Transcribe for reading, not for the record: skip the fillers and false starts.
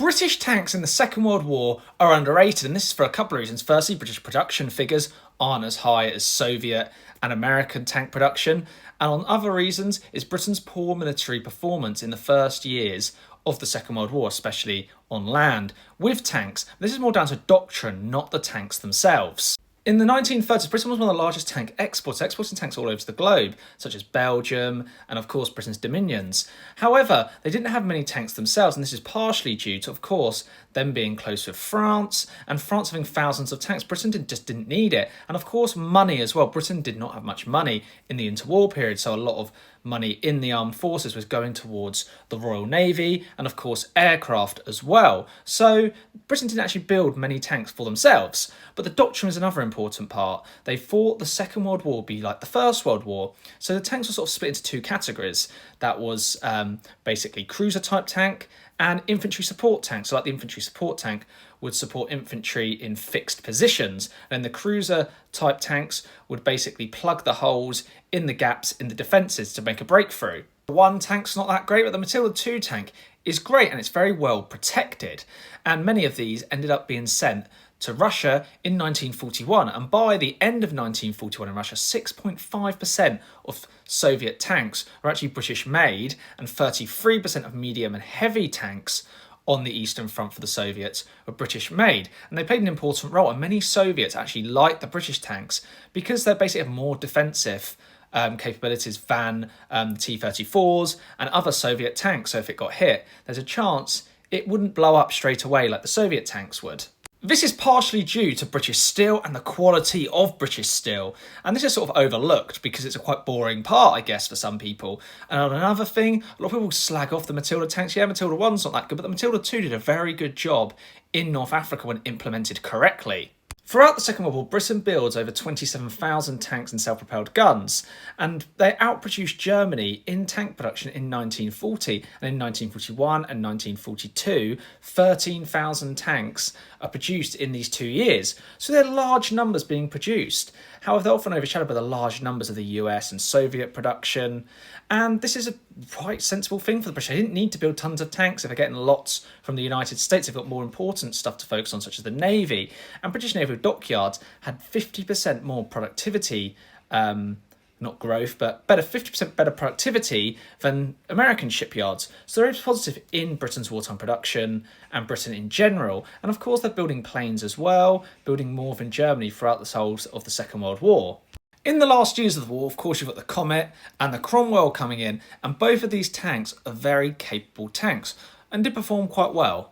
British tanks in the Second World War are underrated, and this is for a couple of reasons. Firstly, British production figures aren't as high as Soviet and American tank production, and on other reasons is Britain's poor military performance in the first years of the Second World War, especially on land, with tanks. This is more down to doctrine, not the tanks themselves. In the 1930s, Britain was one of the largest tank exporters, exporting tanks all over the globe, such as Belgium and, of course, Britain's dominions. However, they didn't have many tanks themselves, and this is partially due to, of course, them being close with France, and France having thousands of tanks. Britain just didn't need it. And, of course, money as well. Britain did not have much money in the interwar period, so a lot of money in the armed forces was going towards the Royal Navy and, of course, aircraft as well. So Britain didn't actually build many tanks for themselves. But the doctrine is another important part. They thought the Second World War would be like the First World War. So the tanks were sort of split into two categories. That was basically cruiser type tank and infantry support tanks. So like the infantry support tank would support infantry in fixed positions. And the cruiser type tanks would basically plug the holes in the gaps in the defences to make a breakthrough. One tank's not that great, but the Matilda 2 tank is great and it's very well protected. And many of these ended up being sent to Russia in 1941. And by the end of 1941 in Russia, 6.5% of Soviet tanks were actually British made, and 33% of medium and heavy tanks on the Eastern Front for the Soviets were British made. And they played an important role, and many Soviets actually liked the British tanks because they basically have more defensive capabilities than the T-34s and other Soviet tanks. So if it got hit, there's a chance it wouldn't blow up straight away like the Soviet tanks would. This is partially due to British steel and the quality of British steel, and this is sort of overlooked because it's a quite boring part, I guess, for some people. And on another thing, a lot of people slag off the Matilda tanks. Yeah, Matilda 1's not that good, but the Matilda 2 did a very good job in North Africa when implemented correctly. Throughout the Second World War, Britain builds over 27,000 tanks and self-propelled guns, and they outproduced Germany in tank production in 1940, and in 1941 and 1942, 13,000 tanks are produced in these 2 years. So they're large numbers being produced. However, they're often overshadowed by the large numbers of the US and Soviet production, and this is a quite sensible thing for the British. They didn't need to build tons of tanks if they're getting lots from the United States. They've got more important stuff to focus on, such as the Navy. And British naval dockyards had 50% more productivity, not growth, but 50% better productivity than American shipyards. So they're positive in Britain's wartime production and Britain in general. And of course, they're building planes as well, building more than Germany throughout the whole of the Second World War. In the last years of the war, of course, you've got the Comet and the Cromwell coming in, and both of these tanks are very capable tanks and did perform quite well.